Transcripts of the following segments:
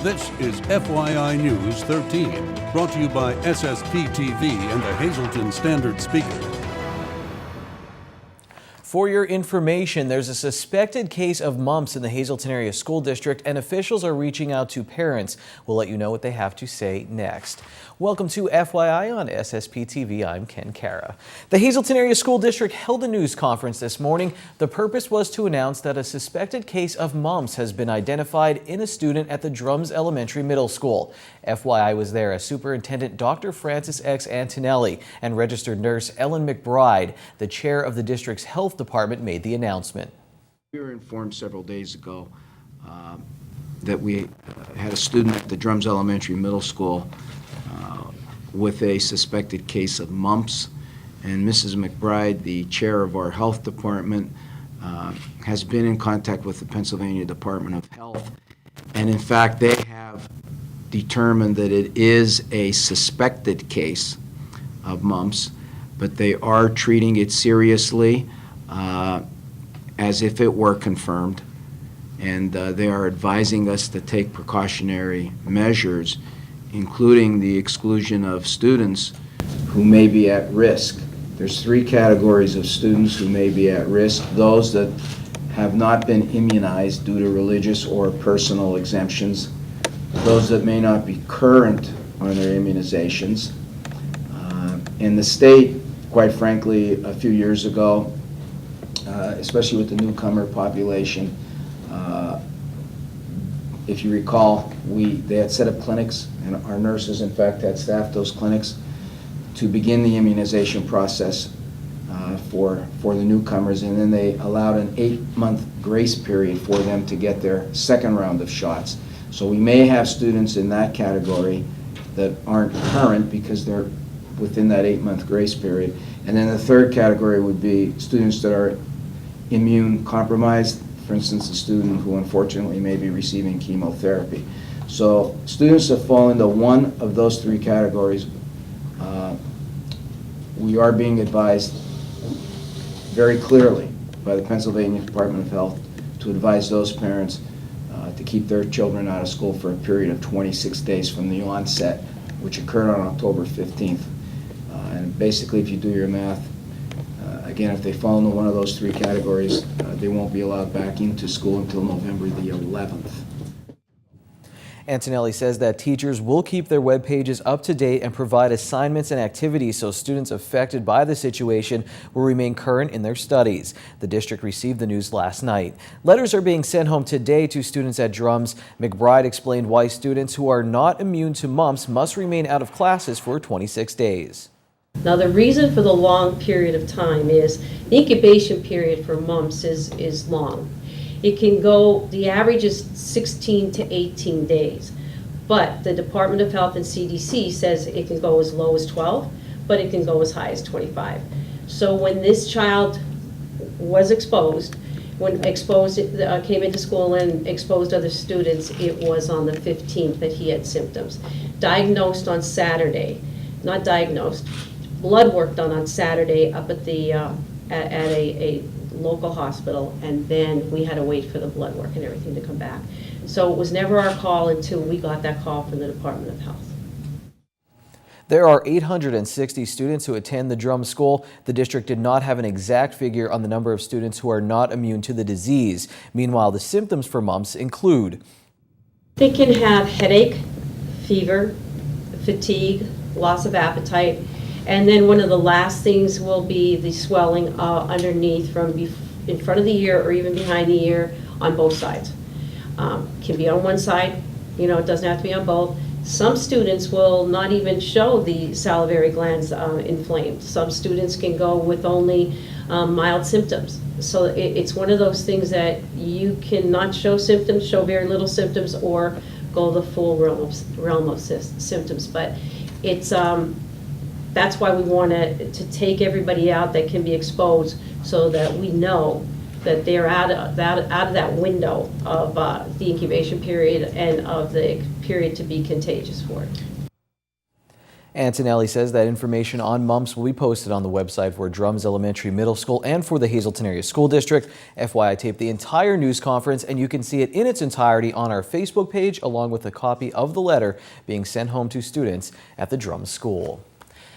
This is FYI News 13, brought to you by SSPTV and the Hazleton Standard Speaker. For your information, there's a suspected case of mumps in the Hazleton Area School District, and officials are reaching out to parents. We'll let you know what they have to say next. Welcome to FYI on SSPTV. I'm Ken Cara. The Hazleton Area School District held a news conference this morning. The purpose was to announce that a suspected case of mumps has been identified in a student at the Drums Elementary Middle School. FYI was there as Superintendent Dr. Francis X. Antonelli and registered nurse Ellen McBride, the chair of the district's health department, made the announcement. We were informed several days ago that we had a student at the Drums Elementary Middle School with a suspected case of mumps, and Mrs. McBride, the chair of our health department, has been in contact with the Pennsylvania Department of Health, and in fact they have determined that it is a suspected case of mumps, but they are treating it seriously as if it were confirmed, and they are advising us to take precautionary measures, including the exclusion of students who may be at risk. There's three categories of students who may be at risk: those that have not been immunized due to religious or personal exemptions, those that may not be current on their immunizations. In the state, quite frankly, a few years ago, especially with the newcomer population, if you recall, they had set up clinics, and our nurses, in fact, had staffed those clinics to begin the immunization process for the newcomers, and then they allowed an 8-month grace period for them to get their second round of shots. So we may have students in that category that aren't current because they're within that 8-month grace period. And then the third category would be students that are immune compromised, for instance, a student who unfortunately may be receiving chemotherapy. So students that fall into one of those three categories, we are being advised very clearly by the Pennsylvania Department of Health to advise those parents to keep their children out of school for a period of 26 days from the onset, which occurred on October 15th. And basically, if you do your math, again, if they fall into one of those three categories, they won't be allowed back into school until November the 11th. Antonelli says that teachers will keep their web pages up to date and provide assignments and activities so students affected by the situation will remain current in their studies. The district received the news last night. Letters are being sent home today to students at Drums. McBride explained why students who are not immune to mumps must remain out of classes for 26 days. Now, the reason for the long period of time is the incubation period for mumps is long. It can go, the average is 16 to 18 days, but the Department of Health and CDC says it can go as low as 12, but it can go as high as 25. So when this child was exposed, came into school and exposed other students, it was on the 15th that he had symptoms. Diagnosed on Saturday, not diagnosed, blood work done on Saturday up at the at a local hospital, and then we had to wait for the blood work and everything to come back. So it was never our call until we got that call from the Department of Health. There are 860 students who attend the Drum School. The district did not have an exact figure on the number of students who are not immune to the disease. Meanwhile, the symptoms for mumps include: They can have headache, fever, fatigue, loss of appetite, and then one of the last things will be the swelling underneath from in front of the ear or even behind the ear on both sides. Can be on one side, it doesn't have to be on both. Some students will not even show the salivary glands inflamed. Some students can go with only mild symptoms. So it's one of those things that you cannot show symptoms, show very little symptoms, or go the full realm of symptoms. But it's that's why we want to take everybody out that can be exposed, so that we know that they're out of that window of the incubation period and of the period to be contagious for it. Antonelli says that information on mumps will be posted on the website for Drums Elementary Middle School and for the Hazelton Area School District. FYI taped the entire news conference, and you can see it in its entirety on our Facebook page, along with a copy of the letter being sent home to students at the Drums School.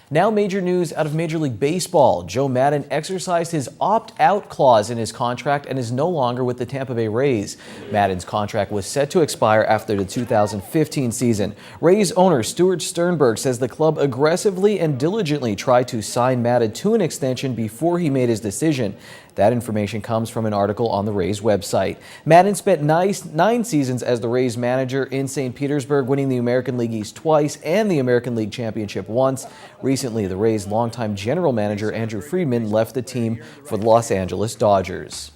Now major news out of Major League Baseball. Joe Maddon exercised his opt-out clause in his contract and is no longer with the Tampa Bay Rays. Maddon's contract was set to expire after the 2015 season. Rays owner Stuart Sternberg says the club aggressively and diligently tried to sign Maddon to an extension before he made his decision. That information comes from an article on the Rays website. Maddon spent 9 seasons as the Rays manager in St. Petersburg, winning the American League East twice and the American League Championship once. Recently, the Rays' longtime general manager Andrew Friedman left the team for the Los Angeles Dodgers.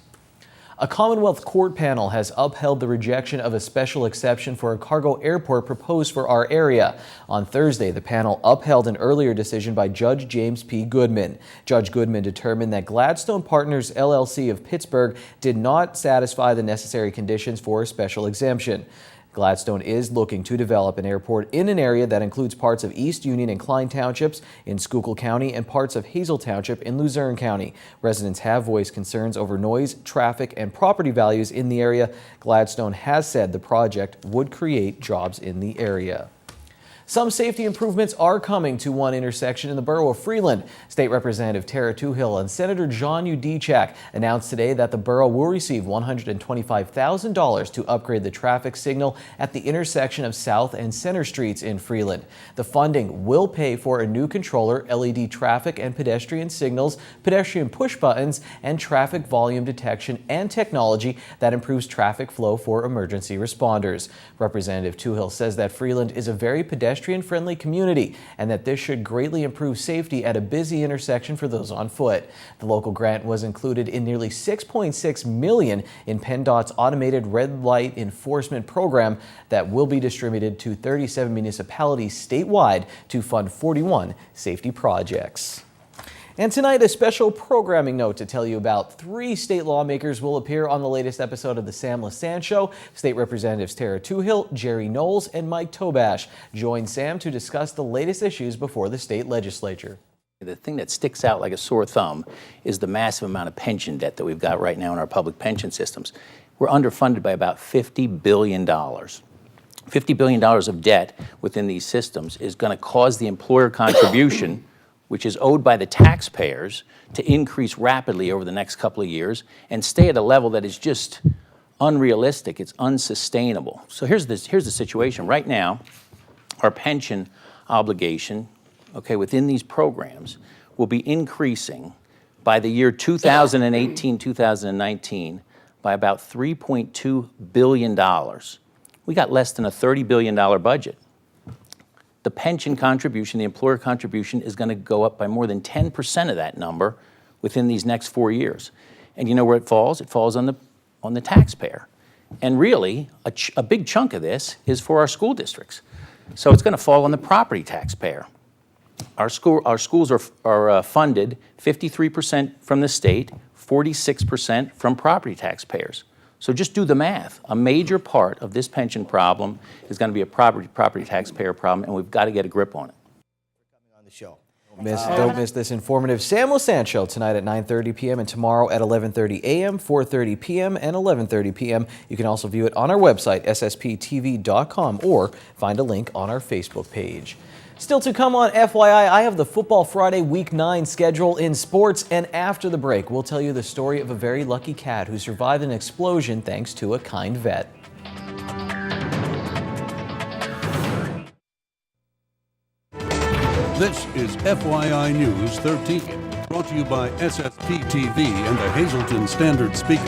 A Commonwealth Court panel has upheld the rejection of a special exception for a cargo airport proposed for our area. On Thursday, the panel upheld an earlier decision by Judge James P. Goodman. Judge Goodman determined that Gladstone Partners LLC of Pittsburgh did not satisfy the necessary conditions for a special exemption. Gladstone is looking to develop an airport in an area that includes parts of East Union and Klein Townships in Schuylkill County and parts of Hazel Township in Luzerne County. Residents have voiced concerns over noise, traffic, and property values in the area. Gladstone has said the project would create jobs in the area. Some safety improvements are coming to one intersection in the borough of Freeland. State Representative Tara Toohill and Senator John Udechak announced today that the borough will receive $125,000 to upgrade the traffic signal at the intersection of South and Center Streets in Freeland. The funding will pay for a new controller, LED traffic and pedestrian signals, pedestrian push buttons, and traffic volume detection and technology that improves traffic flow for emergency responders. Representative Toohill says that Freeland is a very pedestrian-friendly community and that this should greatly improve safety at a busy intersection for those on foot. The local grant was included in nearly $6.6 million in PennDOT's automated red light enforcement program that will be distributed to 37 municipalities statewide to fund 41 safety projects. And tonight, a special programming note to tell you about. 3 state lawmakers will appear on the latest episode of the Sam LaSan Show. State Representatives Tara Toohill, Jerry Knowles, and Mike Tobash join Sam to discuss the latest issues before the state legislature. The thing that sticks out like a sore thumb is the massive amount of pension debt that we've got right now in our public pension systems. We're underfunded by about $50 billion. $50 billion of debt within these systems is going to cause the employer contribution, which is owed by the taxpayers, to increase rapidly over the next couple of years and stay at a level that is just unrealistic. It's unsustainable. So here's the situation. Right now, our pension obligation, within these programs will be increasing by the year 2018, 2019 by about $3.2 billion. We got less than a $30 billion budget. The pension contribution, the employer contribution, is going to go up by more than 10% of that number within these next 4 years. And you know where it falls? It falls on the taxpayer. And really, a big chunk of this is for our school districts. So it's going to fall on the property taxpayer. Our schools are funded 53% from the state, 46% from property taxpayers. So just do the math. A major part of this pension problem is going to be a property taxpayer problem, and we've got to get a grip on it. On the show. Don't miss this informative Sam LaSan Show tonight at 9:30 p.m. and tomorrow at 11:30 a.m., 4:30 p.m., and 11:30 p.m. You can also view it on our website, SSPTV.com, or find a link on our Facebook page. Still to come on FYI, I have the Football Friday Week 9 schedule in sports, and after the break, we'll tell you the story of a very lucky cat who survived an explosion thanks to a kind vet. This is FYI News 13, brought to you by SSPTV and the Hazelton Standard Speaker.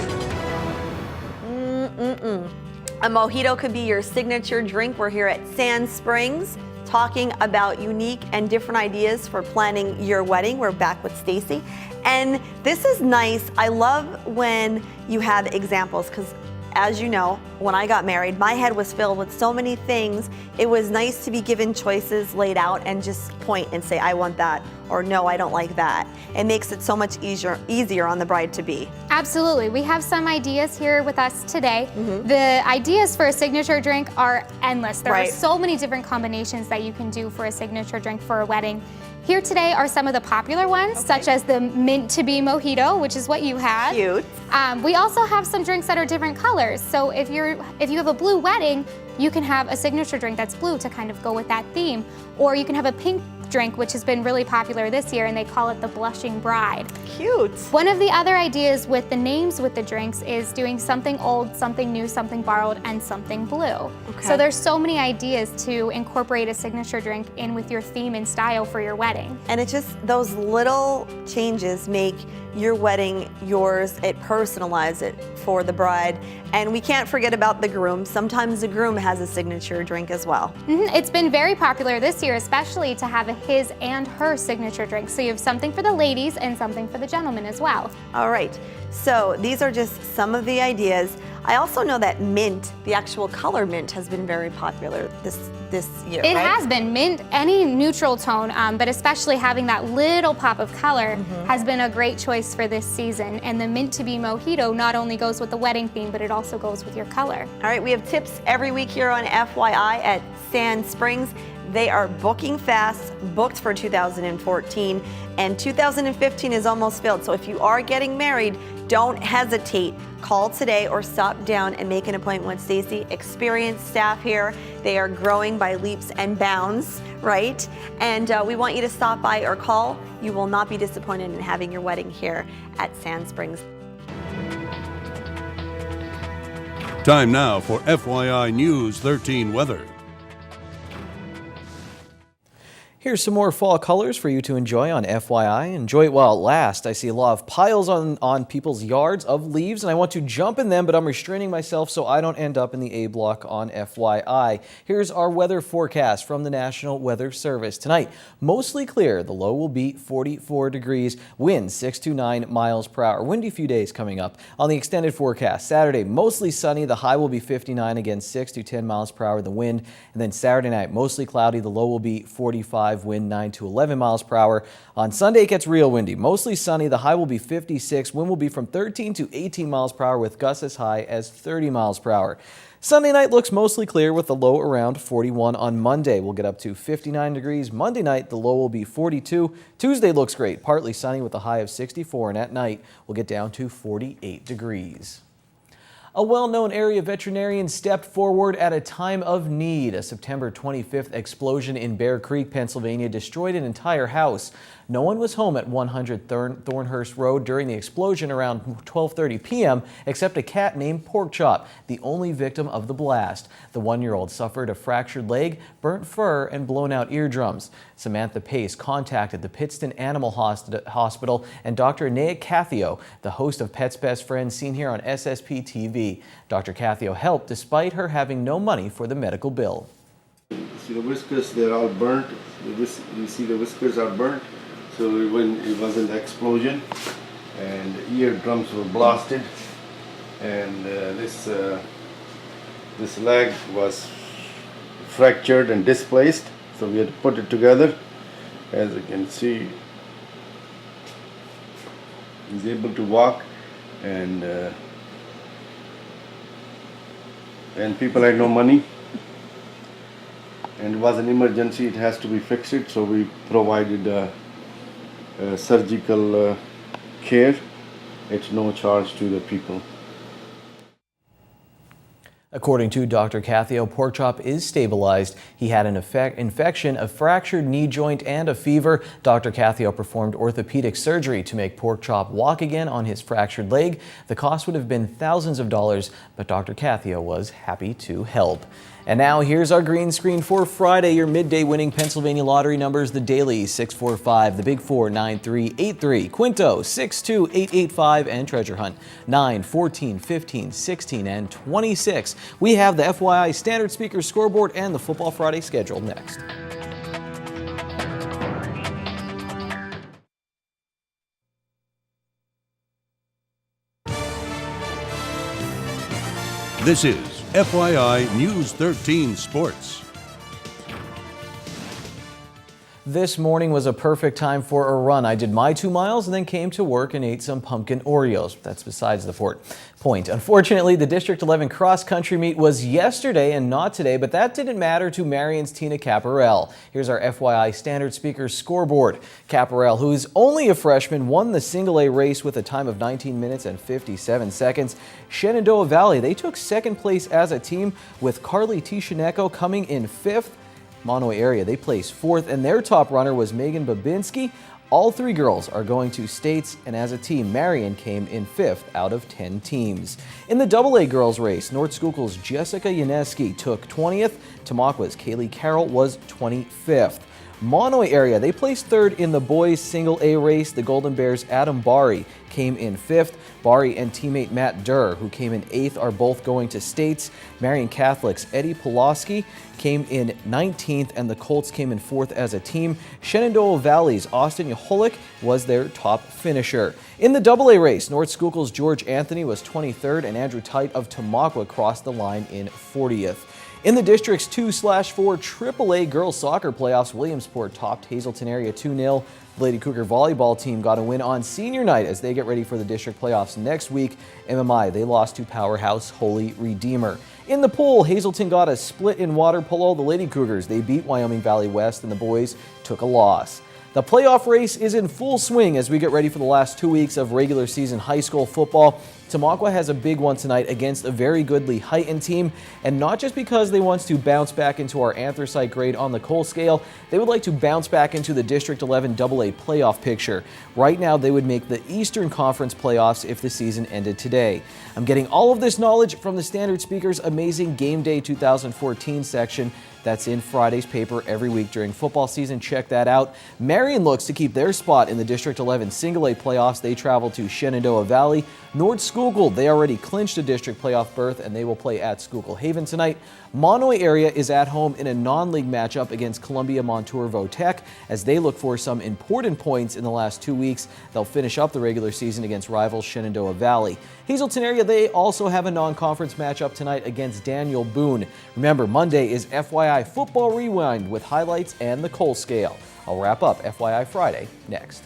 A mojito could be your signature drink. We're here at Sand Springs talking about unique and different ideas for planning your wedding. We're back with Stacy. And this is nice. I love when you have examples, because as you know, when I got married, my head was filled with so many things. It was nice to be given choices laid out and just point and say, I want that, or no, I don't like that. It makes it so much easier on the bride-to-be. Absolutely. We have some ideas here with us today. The ideas for a signature drink are endless. There are so many different combinations that you can do for a signature drink for a wedding. Here today are some of the popular ones, such as the mint-to-be mojito, which is what you have. Cute. We also have some drinks that are different colors. So if you have a blue wedding, you can have a signature drink that's blue to kind of go with that theme. Or you can have a pink drink, which has been really popular this year, and they call it the blushing bride. Cute. One of the other ideas with the names with the drinks is doing something old, something new, something borrowed, and something blue. So there's so many ideas to incorporate a signature drink in with your theme and style for your wedding. And it just, those little changes make your wedding yours. It personalizes it for the bride. And we can't forget about the groom. Sometimes the groom has a signature drink as well. It's been very popular this year, especially to have a his and her signature drink. So you have something for the ladies and something for the gentlemen as well. All right, so these are just some of the ideas. I also know that mint, the actual color mint, has been very popular this year, It has been. Mint, any neutral tone, but especially having that little pop of color has been a great choice for this season. And the mint-to-be mojito not only goes with the wedding theme, but it also goes with your color. All right, we have tips every week here on FYI at Sand Springs. They are booking fast, booked for 2014, and 2015 is almost filled. So if you are getting married, don't hesitate. Call today or stop down and make an appointment with Stacy. Experienced staff here. They are growing by leaps and bounds, right? And we want you to stop by or call. You will not be disappointed in having your wedding here at Sand Springs. Time now for FYI News 13 weather. Here's some more fall colors for you to enjoy on FYI. Enjoy it while it lasts. I see a lot of piles on people's yards of leaves, and I want to jump in them, but I'm restraining myself so I don't end up in the A block on FYI. Here's our weather forecast from the National Weather Service. Tonight, mostly clear. The low will be 44 degrees. Winds 6 to 9 miles per hour. Windy few days coming up. On the extended forecast, Saturday, mostly sunny. The high will be 59, again 6 to 10 miles per hour the wind. And then Saturday night, mostly cloudy. The low will be 45. Wind 9 to 11 miles per hour. On Sunday, it gets real windy. Mostly sunny. The high will be 56. Wind will be from 13 to 18 miles per hour with gusts as high as 30 miles per hour. Sunday night looks mostly clear with the low around 41 on Monday. We'll get up to 59 degrees. Monday night, the low will be 42. Tuesday looks great. Partly sunny with a high of 64. And at night, we'll get down to 48 degrees. A well-known area veterinarian stepped forward at a time of need. A September 25th explosion in Bear Creek, Pennsylvania destroyed an entire house. No one was home at 100 Thornhurst Road during the explosion around 12:30 p.m. except a cat named Porkchop, the only victim of the blast. The one-year-old suffered a fractured leg, burnt fur, and blown-out eardrums. Samantha Pace contacted the Pittston Animal Hospital and Dr. Naya Cathio, the host of Pet's Best Friend, seen here on SSPTV. Dr. Cathio helped despite her having no money for the medical bill. You see the whiskers, they're all burnt. You see the whiskers are burnt. So when it was an explosion and the eardrums were blasted, and this leg was fractured and displaced, so we had to put it together. As you can see, he's able to walk, and people had no money, and it was an emergency. It has to be fixed, so we provided surgical care. It's no charge to the people. According to Dr. Cathio, Porkchop is stabilized. He had an infection, a fractured knee joint, and a fever. Dr. Cathio performed orthopedic surgery to make Porkchop walk again on his fractured leg. The cost would have been thousands of dollars, but Dr. Cathio was happy to help. And now here's our green screen for Friday. Your midday winning Pennsylvania lottery numbers: the Daily 645, the Big 4 9383, Quinto 62885, and Treasure Hunt 9, 14, 15, 16, and 26. We have the FYI Standard Speaker scoreboard and the Football Friday schedule next. This is FYI News 13 Sports. This morning was a perfect time for a run. I did my 2 miles and then came to work and ate some pumpkin Oreos. That's besides the point. Unfortunately, the District 11 cross-country meet was yesterday and not today, but that didn't matter to Marion's Tina Caparel. Here's our FYI Standard Speakers scoreboard. Caparel, who is only a freshman, won the single A race with a time of 19 minutes and 57 seconds. Shenandoah Valley, they took second place as a team with Carly Tishaneko coming in 5th. Monowi area, they placed 4th, and their top runner was Megan Babinski. All 3 girls are going to states, and as a team, Marion came in 5th out of 10 teams. In the AA girls race, North Schuylkill's Jessica Yaneski took 20th. Tamaqua Kaylee Carroll was 25th. Monowi area, they placed 3rd in the boys single A race. The Golden Bears' Adam Bari came in 5th. Bari and teammate Matt Durr, who came in 8th, are both going to states. Marion Catholic's Eddie Pulaski came in 19th, and the Colts came in 4th as a team. Shenandoah Valley's Austin Yaholik was their top finisher. In the AA race, North Schuylkill's George Anthony was 23rd, and Andrew Tite of Tamaqua crossed the line in 40th. In the District's 2/4 AAA girls soccer playoffs, Williamsport topped Hazelton area 2-0. The Lady Cougar volleyball team got a win on senior night as they get ready for the district playoffs next week. MMI, they lost to powerhouse Holy Redeemer. In the pool, Hazelton got a split in water polo. The Lady Cougars, they beat Wyoming Valley West, and the boys took a loss. The playoff race is in full swing as we get ready for the last 2 weeks of regular season high school football. Tamaqua has a big one tonight against a very good Lehighton team, and not just because they want to bounce back into our anthracite grade on the Cole scale, they would like to bounce back into the District 11 AA playoff picture. Right now, they would make the Eastern Conference playoffs if the season ended today. I'm getting all of this knowledge from the Standard Speakers' amazing Game Day 2014 section. That's in Friday's paper every week during football season. Check that out. Marion looks to keep their spot in the District 11 Single A playoffs. They travel to Shenandoah Valley. North Schuylkill, they already clinched a district playoff berth, and they will play at Schuylkill Haven tonight. Monowi area is at home in a non-league matchup against Columbia Montour Votech as they look for some important points in the last 2 weeks. They'll finish up the regular season against rivals Shenandoah Valley. Hazelton area, they also have a non-conference matchup tonight against Daniel Boone. Remember, Monday is FYI Football Rewind with highlights and the Cole scale. I'll wrap up FYI Friday next.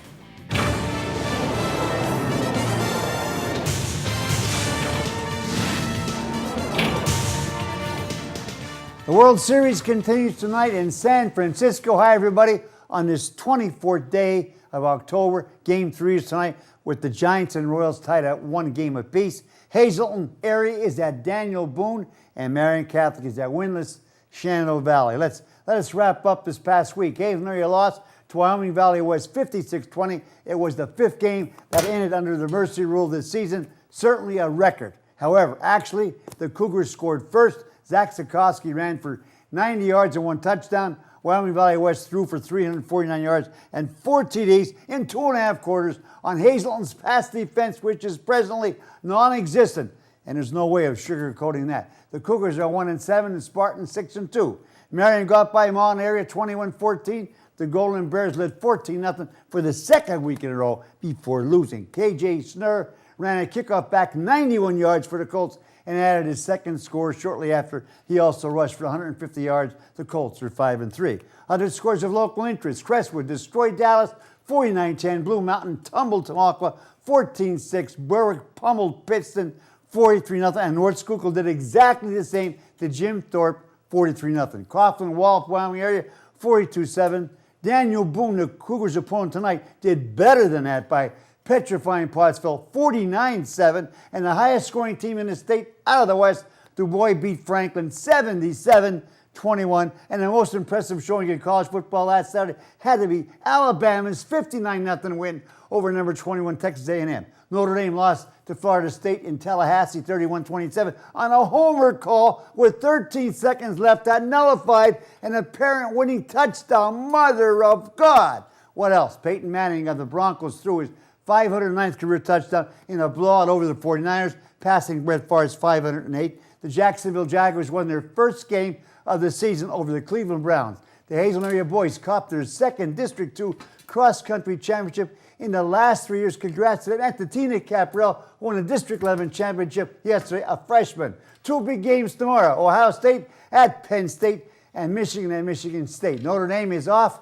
The World Series continues tonight in San Francisco. Hi, everybody. On this 24th day of October, Game 3 is tonight with the Giants and Royals tied at 1 game apiece. Hazelton area is at Daniel Boone, and Marion Catholic is at winless Shenandoah Valley. Let us wrap up this past week. Hazelton area lost to Wyoming Valley West 56-20. It was the 5th game that ended under the mercy rule this season. Certainly a record. However, actually, the Cougars scored first. Zach Sikowski ran for 90 yards and 1 touchdown. Wyoming Valley West threw for 349 yards and 4 TDs in 2.5 quarters on Hazelton's pass defense, which is presently non-existent, and there's no way of sugarcoating that. The Cougars are 1-7 and Spartan 6-2. Marion got by Mon area 21-14. The Golden Bears led 14-0 for the 2nd week in a row before losing. KJ Snur ran a kickoff back 91 yards for the Colts and added his 2nd score shortly after. He also rushed for 150 yards. The Colts are 5-3. Other scores of local interest: Crestwood destroyed Dallas 49-10. Blue Mountain tumbled Tamaqua 14-6. Berwick pummeled Pittston 43-0. And North Schuylkill did exactly the same to Jim Thorpe 43-0. Coughlin Wallop, Wyoming area 42-7. Daniel Boone, the Cougars' opponent tonight, did better than that by petrifying Pottsville 49-7, and the highest scoring team in the state out of the West, DuBois beat Franklin 77-21, and the most impressive showing in college football last Saturday had to be Alabama's 59-0 win over number 21 Texas A&M. Notre Dame lost to Florida State in Tallahassee 31-27 on a homer call with 13 seconds left that nullified an apparent winning touchdown. Mother of God! What else? Peyton Manning of the Broncos threw his 509th career touchdown in a blowout over the 49ers, passing Brett Favre's 508. The Jacksonville Jaguars won their first game of the season over the Cleveland Browns. The Hazelton area boys copped their second District 2 cross-country championship in the last 3 years. Congrats to them. And to Tina Caprell, who won the District 11 championship yesterday, a freshman. 2 big games tomorrow. Ohio State at Penn State and Michigan State. Notre Dame is off.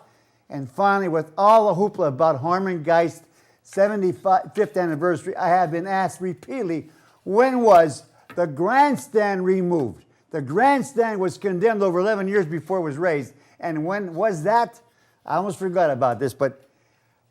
And finally, with all the hoopla about Harmon Geist's 75th anniversary, I have been asked repeatedly, when was the grandstand removed? The grandstand was condemned over 11 years before it was raised. And when was that? I almost forgot about this, but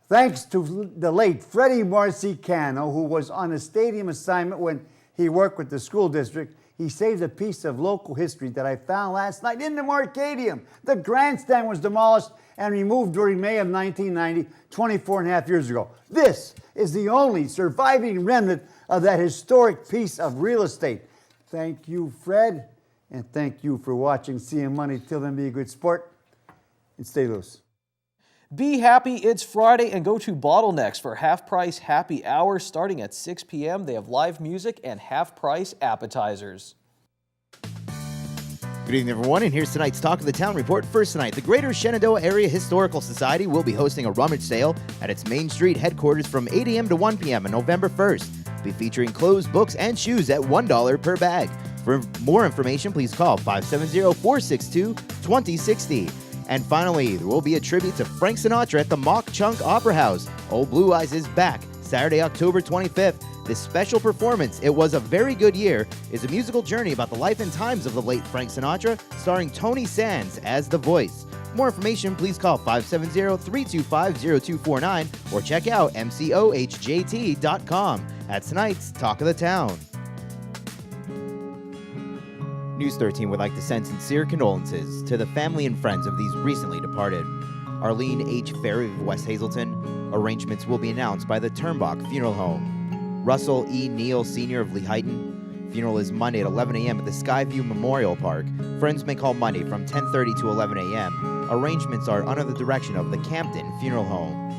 thanks to the late Freddie Marcicano, who was on a stadium assignment when he worked with the school district, he saved a piece of local history that I found last night in the Marcadium. The grandstand was demolished and removed during May of 1990, 24 and a half years ago. This is the only surviving remnant of that historic piece of real estate. Thank you, Fred, and thank you for watching CM Money. Till then, be a good sport and stay loose. Be happy, it's Friday, and go to Bottlenecks for half-price happy hour starting at 6 p.m. They have live music and half-price appetizers. Good evening, everyone, and here's tonight's Talk of the Town report. First tonight, the Greater Shenandoah Area Historical Society will be hosting a rummage sale at its Main Street headquarters from 8 a.m. to 1 p.m. on November 1st. We'll be featuring clothes, books, and shoes at $1 per bag. For more information, please call 570-462-2060. And finally, there will be a tribute to Frank Sinatra at the Mock Chunk Opera House. Old Blue Eyes is back, Saturday, October 25th. This special performance, It Was a Very Good Year, is a musical journey about the life and times of the late Frank Sinatra, starring Tony Sands as the voice. For more information, please call 570-325-0249 or check out mcohjt.com. That's tonight's Talk of the Town. News 13 would like to send sincere condolences to the family and friends of these recently departed. Arlene H. Ferry of West Hazelton. Arrangements will be announced by the Turnbach Funeral Home. Russell E. Neal Sr. of Lehighton. Funeral is Monday at 11 a.m. at the Skyview Memorial Park. Friends may call Monday from 10:30 to 11 a.m. Arrangements are under the direction of the Campton Funeral Home.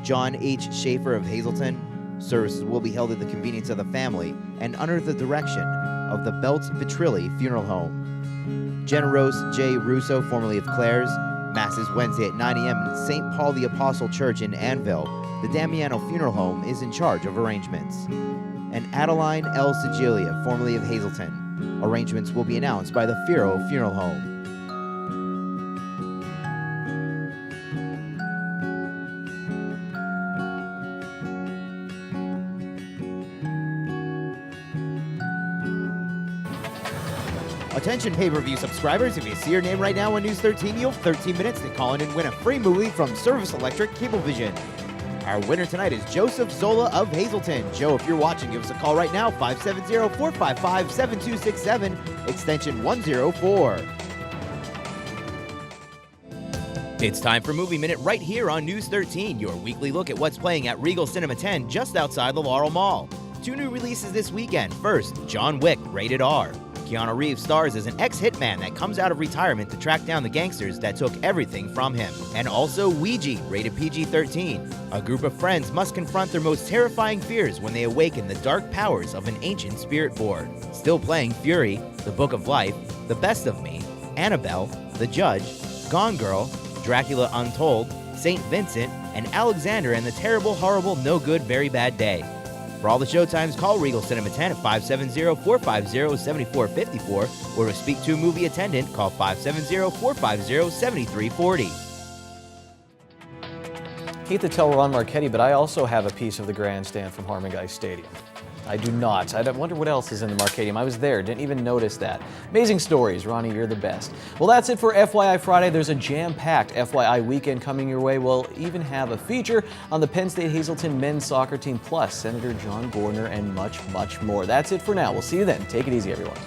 John H. Schaefer of Hazelton. Services will be held at the convenience of the family and under the direction of the Belt Petrilli Funeral Home. Generose J. Russo, formerly of Claire's. Mass is Wednesday at 9 a.m. at St. Paul the Apostle Church in Annville. The Damiano Funeral Home is in charge of arrangements. And Adeline L. Sigilia, formerly of Hazelton. Arrangements will be announced by the Firo Funeral Home. Attention pay-per-view subscribers, if you see your name right now on News 13, you have 13 minutes to call in and win a free movie from Service Electric Cablevision. Our winner tonight is Joseph Zola of Hazelton. Joe, if you're watching, give us a call right now, 570-455-7267, extension 104. It's time for Movie Minute right here on News 13, your weekly look at what's playing at Regal Cinema 10 just outside the Laurel Mall. 2 new releases this weekend. First, John Wick, rated R. Keanu Reeves stars as an ex-hitman that comes out of retirement to track down the gangsters that took everything from him. And also Ouija, rated PG-13. A group of friends must confront their most terrifying fears when they awaken the dark powers of an ancient spirit board. Still playing Fury, The Book of Life, The Best of Me, Annabelle, The Judge, Gone Girl, Dracula Untold, St. Vincent, and Alexander and the Terrible, Horrible, No Good, Very Bad Day. For all the showtimes, call Regal Cinema 10 at 570-450-7454, or to speak to a movie attendant, call 570-450-7340. Hate to tell Ron Marchetti, but I also have a piece of the grandstand from Harmon Geist Stadium. I do not. I wonder what else is in the Marcadium. I was there, didn't even notice that. Amazing stories. Ronnie, you're the best. Well, that's it for FYI Friday. There's a jam-packed FYI weekend coming your way. We'll even have a feature on the Penn State Hazelton men's soccer team, plus Senator John Gorner and much, much more. That's it for now. We'll see you then. Take it easy, everyone.